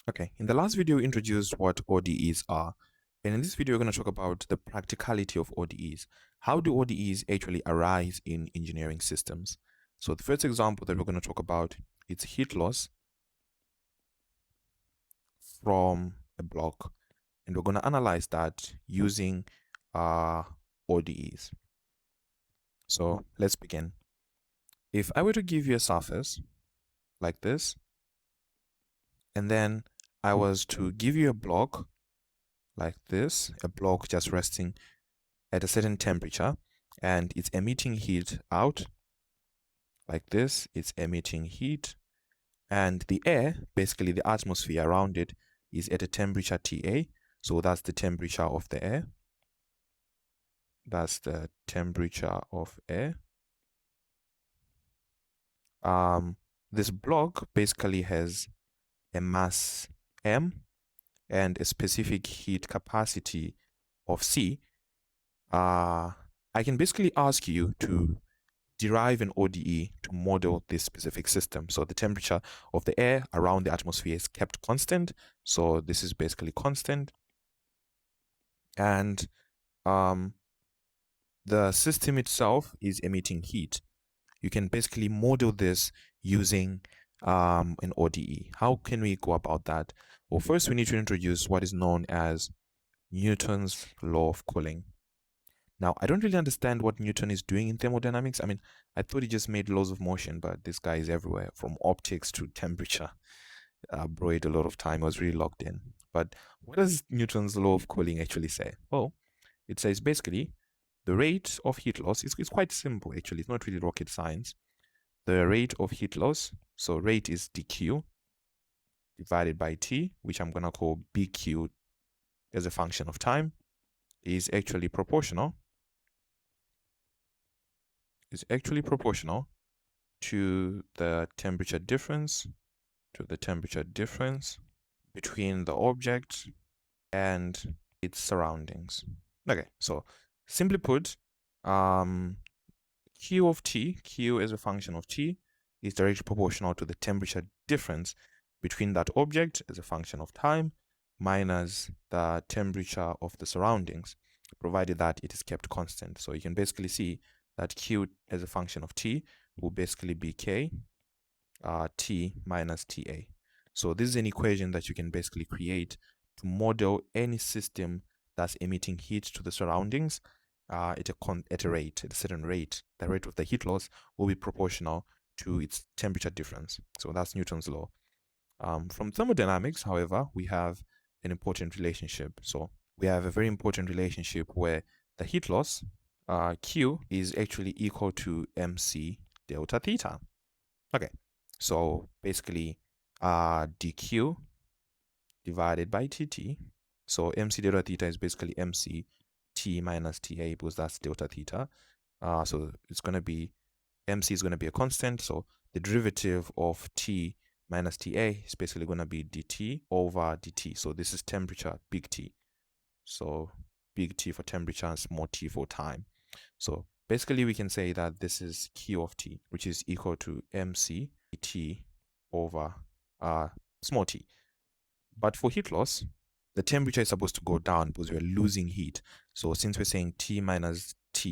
Okay, in the last video, we introduced what ODEs are. And in this video, we're going to talk about the practicality of ODEs. How do ODEs actually arise in engineering systems? So the first example that we're going to talk about is heat loss from a block. And we're going to analyze that using ODEs. So let's begin. If I were to give you a surface like this, and then I was to give you a block like this, a block just resting at a certain temperature, and it's emitting heat out like this. It's emitting heat, and the air, basically the atmosphere around it, is at a temperature Ta. So that's the temperature of the air. That's the temperature of air. This block basically has a mass m and a specific heat capacity of C. I can basically ask you to derive an ODE to model this specific system. So the temperature of the air around the atmosphere is kept constant. So this is basically constant. And the system itself is emitting heat. You can basically model this using an ODE. How can we go about that? Well, first we need to introduce what is known as Newton's law of cooling. Now, I don't really understand what Newton is doing in thermodynamics. I mean, I thought he just made laws of motion, but this guy is everywhere, from optics to temperature. Bro, it a lot of time. I was really locked in. But what does Newton's law of cooling actually say? Well, it says basically the rate of heat loss is quite simple, actually. It's not really rocket science. The rate of heat loss, so rate is dq divided by t, which I'm going to call bq as a function of time, is actually proportional to the temperature difference between the object and its surroundings. Okay, so simply put, q of t, q as a function of t, is directly proportional to the temperature difference between that object as a function of time minus the temperature of the surroundings, provided that it is kept constant. So you can basically see that q as a function of t will basically be k t minus ta. So this is an equation that you can basically create to model any system that's emitting heat to the surroundings at a certain rate. The rate of the heat loss will be proportional to its temperature difference. So that's Newton's law. From thermodynamics, however, we have an important relationship. So we have a very important relationship where the heat loss, Q, is actually equal to mc delta theta. Okay, so basically dq divided by dt. So mc delta theta is basically mc t minus ta, because that's delta theta. So it's going to be, mc is going to be a constant. So the derivative of t minus ta is basically going to be dt over dt. So this is temperature, big T. So big T for temperature and small t for time. So basically we can say that this is q of t, which is equal to mc t over small t. But for heat loss, the temperature is supposed to go down because we're losing heat. So since we're saying T minus TA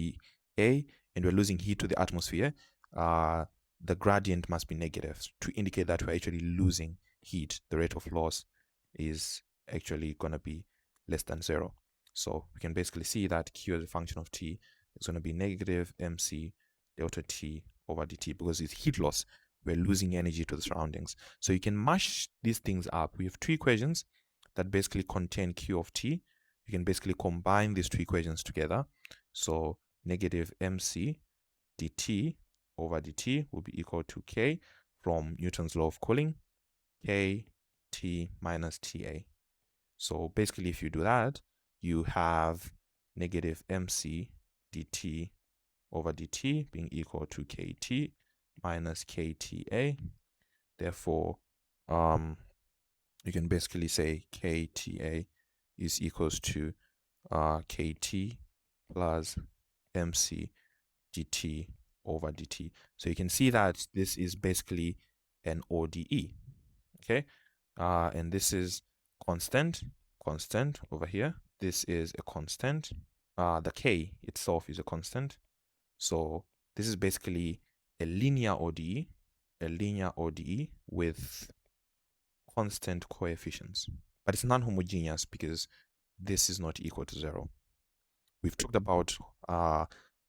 and we're losing heat to the atmosphere, the gradient must be negative to indicate that we're actually losing heat. The rate of loss is actually going to be less than 0. So we can basically see that Q as a function of T is going to be negative mc delta T over dt, because it's heat loss. We're losing energy to the surroundings. So you can mash these things up. We have two equations that basically contain Q of T. You can basically combine these two equations together. So negative mc dt over dt will be equal to K from Newton's law of cooling, K T minus TA. So basically, if you do that, you have negative mc dt over dt being equal to kt minus kta. Therefore, you can basically say kta is equals to kt plus mc dt over dt. So you can see that this is basically an ODE. Okay, and this is constant over here. This is a constant. The K itself is a constant. So this is basically a linear ODE, with constant coefficients. But it's non-homogeneous because this is not equal to 0. We've talked about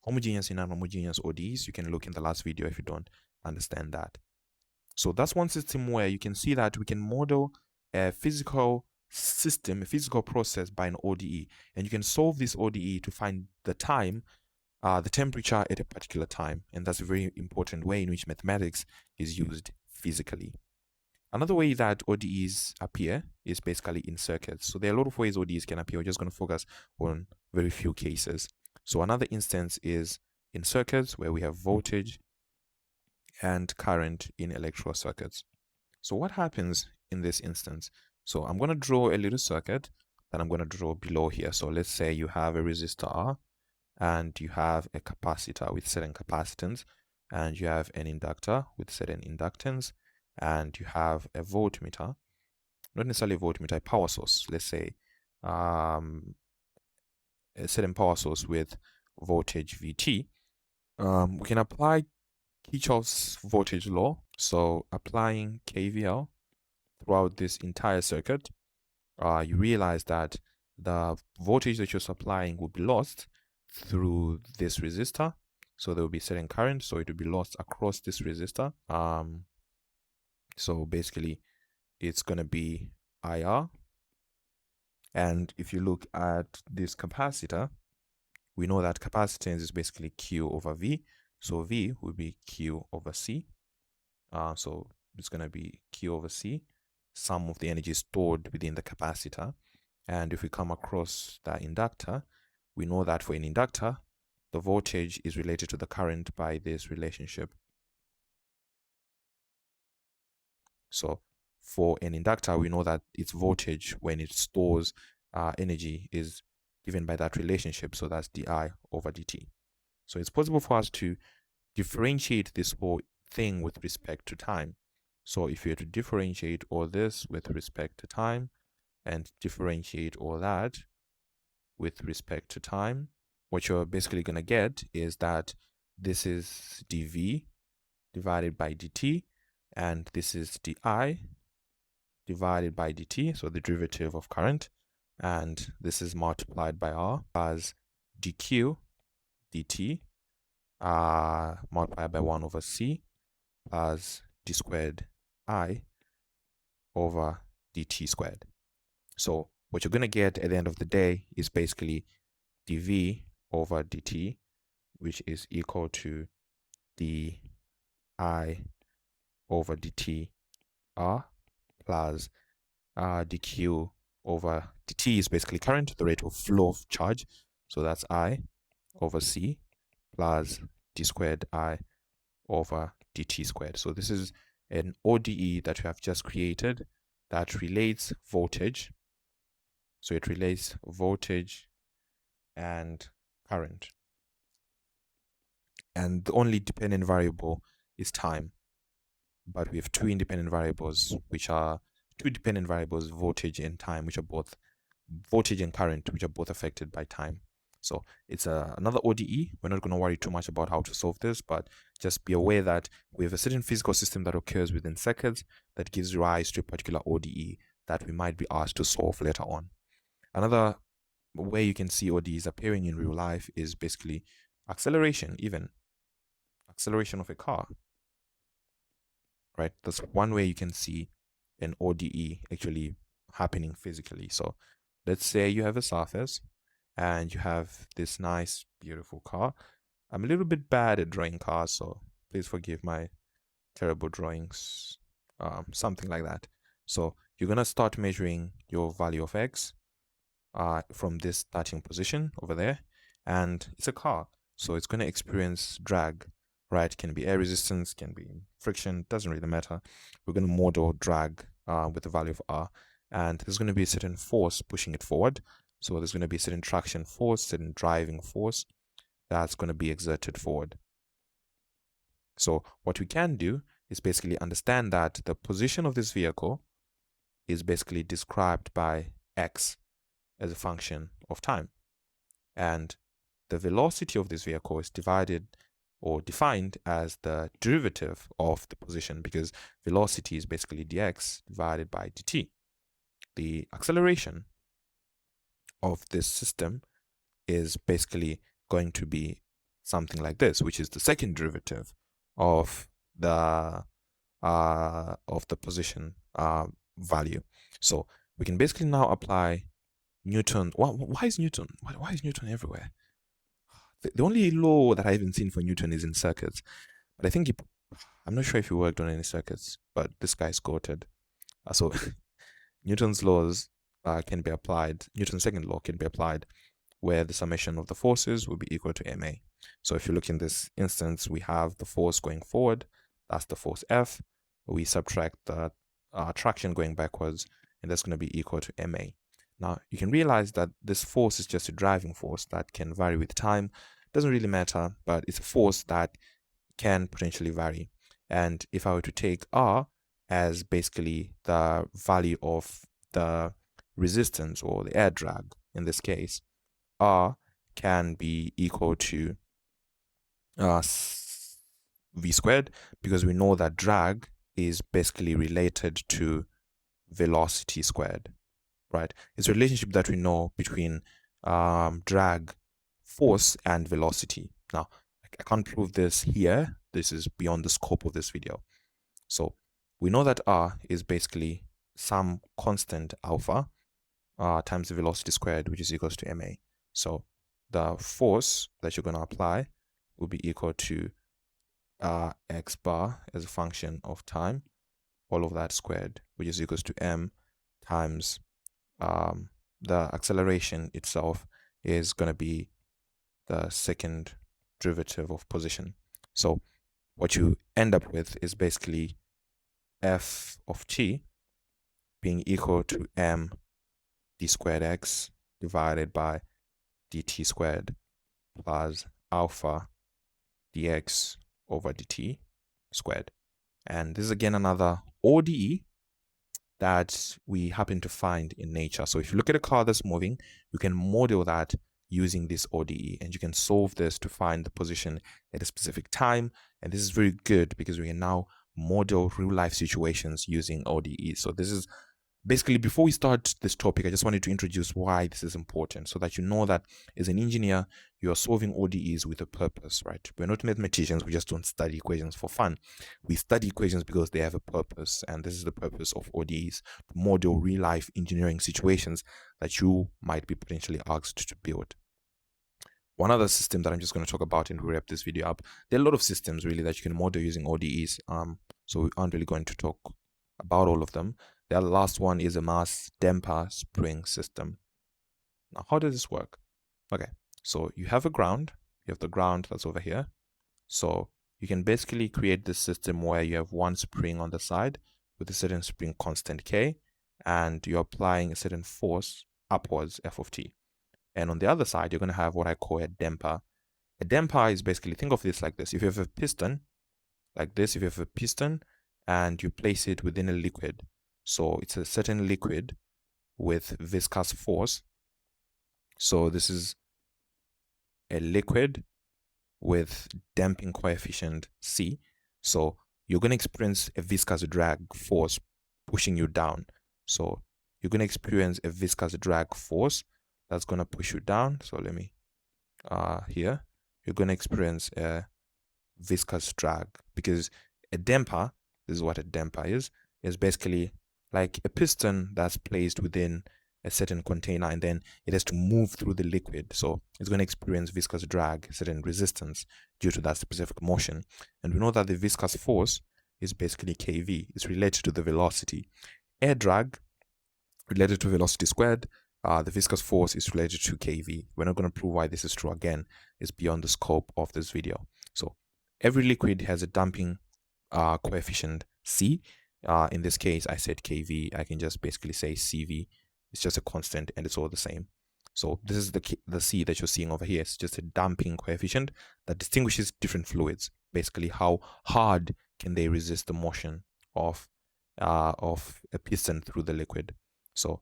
homogeneous and non-homogeneous ODEs. You can look in the last video if you don't understand that. So that's one system where you can see that we can model a physical system, a physical process by an ODE. And you can solve this ODE to find the time, the temperature at a particular time. And that's a very important way in which mathematics is used physically. Another way that ODEs appear is basically in circuits. So there are a lot of ways ODEs can appear. We're just going to focus on very few cases. So another instance is in circuits where we have voltage and current in electrical circuits. So what happens in this instance? So I'm going to draw a little circuit that I'm going to draw below here. So let's say you have a resistor R and you have a capacitor with certain capacitance, and you have an inductor with certain inductance, and you have a voltmeter, not necessarily a voltmeter, a power source, let's say a certain power source with voltage Vt. We can apply Kirchhoff's voltage law. So applying KVL throughout this entire circuit, you realize that the voltage that you're supplying will be lost through this resistor. So there will be certain current, so it will be lost across this resistor. So basically it's going to be IR. And if you look at this capacitor, we know that capacitance is basically Q over V. So V will be Q over C. So it's going to be Q over C, sum of the energy stored within the capacitor. And if we come across the inductor, we know that for an inductor, the voltage is related to the current by this relationship. So for an inductor, we know that its voltage when it stores energy is given by that relationship. So that's di over dt. So it's possible for us to differentiate this whole thing with respect to time. So if you were to differentiate all this with respect to time and differentiate all that with respect to time, what you're basically going to get is that this is dv divided by dt, and this is di divided by dt, so the derivative of current, and this is multiplied by r as dq dt multiplied by 1 over c plus d squared I over dt squared. So what you're going to get at the end of the day is basically dv over dt, which is equal to di over dt r plus dq over dt is basically current, the rate of flow of charge. So that's I over c plus d squared I over dt squared. So this is an ODE that we have just created that relates voltage. So it relates voltage and current. And the only dependent variable is time. But we have two independent variables, which are two dependent variables, voltage and time, which are both voltage and current, which are both affected by time. So it's another ODE. We're not going to worry too much about how to solve this, but just be aware that we have a certain physical system that occurs within circuits that gives rise to a particular ODE that we might be asked to solve later on. Another way you can see ODEs appearing in real life is basically acceleration, even acceleration of a car, right? That's one way you can see an ODE actually happening physically. So let's say you have a surface and you have this nice, beautiful car. I'm a little bit bad at drawing cars, so please forgive my terrible drawings, something like that. So you're going to start measuring your value of x from this starting position over there, and it's a car, so it's going to experience drag, right? It can be air resistance, can be friction, doesn't really matter. We're going to model drag with the value of r, and there's going to be a certain force pushing it forward. So there's going to be a certain traction force, certain driving force that's going to be exerted forward. So what we can do is basically understand that the position of this vehicle is basically described by x as a function of time. And the velocity of this vehicle is divided or defined as the derivative of the position, because velocity is basically dx divided by dt. The acceleration of this system is basically going to be something like this, which is the second derivative of the position value. So we can basically now apply Newton. Why is Newton? Why is Newton everywhere? The only law that I haven't seen for Newton is in circuits, but I think I'm not sure if he worked on any circuits, but this guy's quoted. So Newton's laws can be applied. Newton's second law can be applied where the summation of the forces will be equal to ma. So if you look in this instance, we have the force going forward, that's the force F. We subtract the traction going backwards, and that's going to be equal to ma. Now, you can realize that this force is just a driving force that can vary with time. Doesn't really matter, but it's a force that can potentially vary. And if I were to take R as basically the value of the resistance or the air drag in this case, R can be equal to v squared, because we know that drag is basically related to velocity squared, right? It's a relationship that we know between drag, force, and velocity. Now, I can't prove this here. This is beyond the scope of this video. So we know that R is basically some constant alpha times the velocity squared, which is equals to ma. So the force that you're going to apply will be equal to x bar as a function of time, all of that squared, which is equals to m times the acceleration itself is going to be the second derivative of position. So what you end up with is basically f of t being equal to m d squared x divided by dt squared plus alpha dx over dt squared. And this is again another ODE that we happen to find in nature. So if you look at a car that's moving, you can model that using this ODE, and you can solve this to find the position at a specific time. And this is very good because we can now model real life situations using ODE. So this is basically, before we start this topic, I just wanted to introduce why this is important, so that you know that as an engineer, you are solving ODEs with a purpose, right? We're not mathematicians. We just don't study equations for fun. We study equations because they have a purpose, and this is the purpose of ODEs, to model real life engineering situations that you might be potentially asked to build. One other system that I'm just going to talk about and wrap this video up. There are a lot of systems really that you can model using ODEs. So we aren't really going to talk about all of them. The last one is a mass damper spring system. Now, how does this work? Okay, so you have a ground. You have the ground that's over here. So you can basically create this system where you have one spring on the side with a certain spring constant K, and you're applying a certain force upwards, F of t. And on the other side, you're going to have what I call a damper. A damper is basically, think of this like this. If you have a piston, like this, if you have a piston and you place it within a liquid, so it's a certain liquid with viscous force. So this is a liquid with damping coefficient C. So you're going to experience a viscous drag force pushing you down. So you're going to experience a viscous drag force that's going to push you down. So let me, here, you're going to experience a viscous drag, because a damper, this is what a damper is basically like a piston that's placed within a certain container, and then it has to move through the liquid. So it's going to experience viscous drag, certain resistance due to that specific motion. And we know that the viscous force is basically kV. It's related to the velocity. Air drag related to velocity squared. The viscous force is related to kV. We're not going to prove why this is true. Again, it's beyond the scope of this video. So every liquid has a damping coefficient C. In this case, I said kV. I can just basically say CV. It's just a constant, and it's all the same. So this is the C that you're seeing over here. It's just a damping coefficient that distinguishes different fluids. Basically, how hard can they resist the motion of of a piston through the liquid. So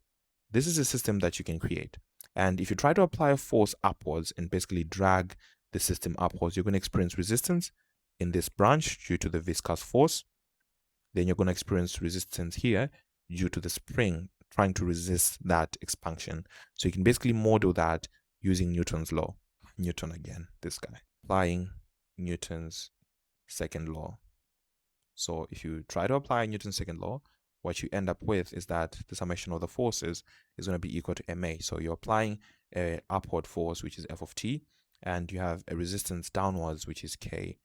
this is a system that you can create. And if you try to apply a force upwards and basically drag the system upwards, you're going to experience resistance in this branch due to the viscous force. Then you're going to experience resistance here due to the spring trying to resist that expansion. So you can basically model that using Newton's law. Newton again, this guy. Applying Newton's second law. So if you try to apply Newton's second law, what you end up with is that the summation of the forces is going to be equal to ma. So you're applying a upward force, which is f of t, and you have a resistance downwards, which is k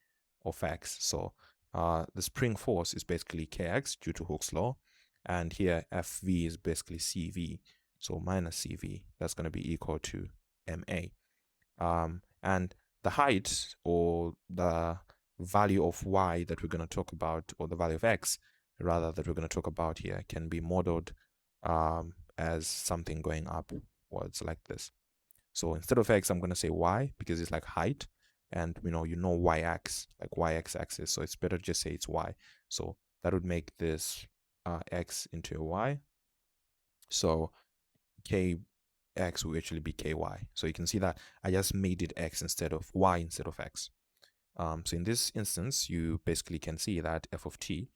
of x. So the spring force is basically kx due to Hooke's law, and here Fv is basically Cv, so minus Cv. That's going to be equal to ma. And the height, or the value of y that we're going to talk about, or the value of x rather that we're going to talk about here, can be modeled as something going upwards like this. So instead of x, I'm going to say y, because it's like height, and you know y-axis, like y-axis, so it's better to just say it's y. So that would make this x into a y. So kx will actually be ky. So you can see that I just made it x instead of y instead of x. So in this instance, you basically can see that f of t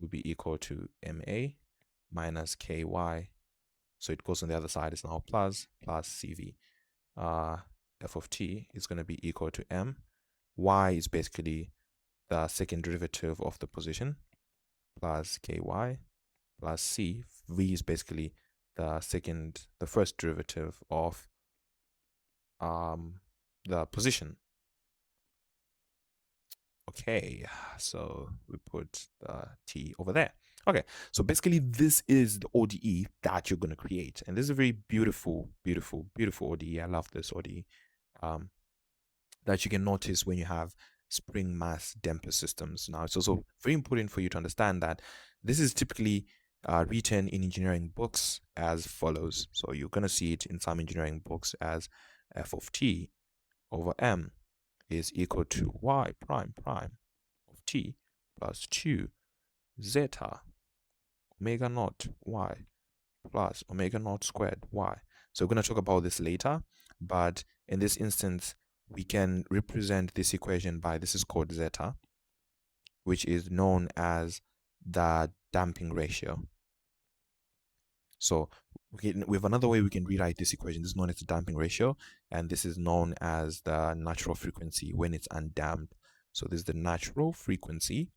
will be equal to ma minus ky. So it goes on the other side, it's now plus cv. F of t is going to be equal to m. Y is basically the second derivative of the position, plus ky, plus c. V is basically the first derivative of the position. Okay, so we put the t over there. Okay, so basically this is the ODE that you're going to create. And this is a very beautiful, beautiful, beautiful ODE. I love this ODE that you can notice when you have spring mass damper systems. Now, it's also very important for you to understand that this is typically written in engineering books as follows. So you're going to see it in some engineering books as f of t over m is equal to y prime of t plus 2 zeta omega naught y plus omega naught squared y. So we're going to talk about this later, but in this instance, we can represent this equation by, this is called zeta, which is known as the damping ratio. So we have another way we can rewrite this equation. This is known as the damping ratio, and this is known as the natural frequency when it's undamped. So this is the natural frequency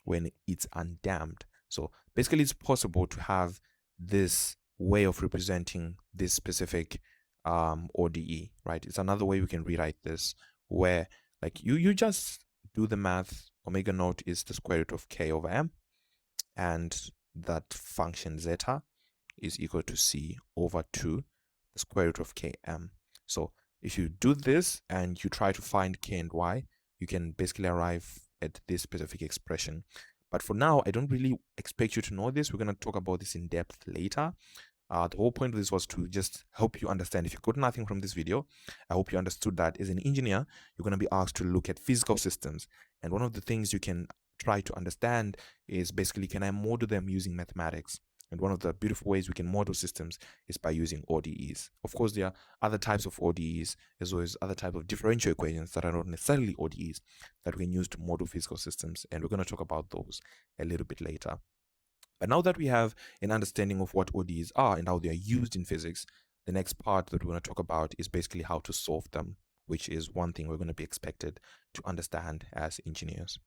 when it's undamped. So basically, it's possible to have this way of representing this specific ODE, right? It's another way we can rewrite this, where like you just do the math. Omega naught is the square root of k over m, and that function zeta is equal to c over 2 the square root of km. So if you do this and you try to find k and y, you can basically arrive at this specific expression. But for now, I don't really expect you to know this. We're going to talk about this in depth later. The whole point of this was to just help you understand. If you got nothing from this video, I hope you understood that as an engineer, you're going to be asked to look at physical systems. And one of the things you can try to understand is basically, can I model them using mathematics? And one of the beautiful ways we can model systems is by using ODEs. Of course, there are other types of ODEs, as well as other types of differential equations that are not necessarily ODEs that we can use to model physical systems. And we're going to talk about those a little bit later. But now that we have an understanding of what ODEs are and how they are used in physics, the next part that we're going to talk about is basically how to solve them, which is one thing we're going to be expected to understand as engineers.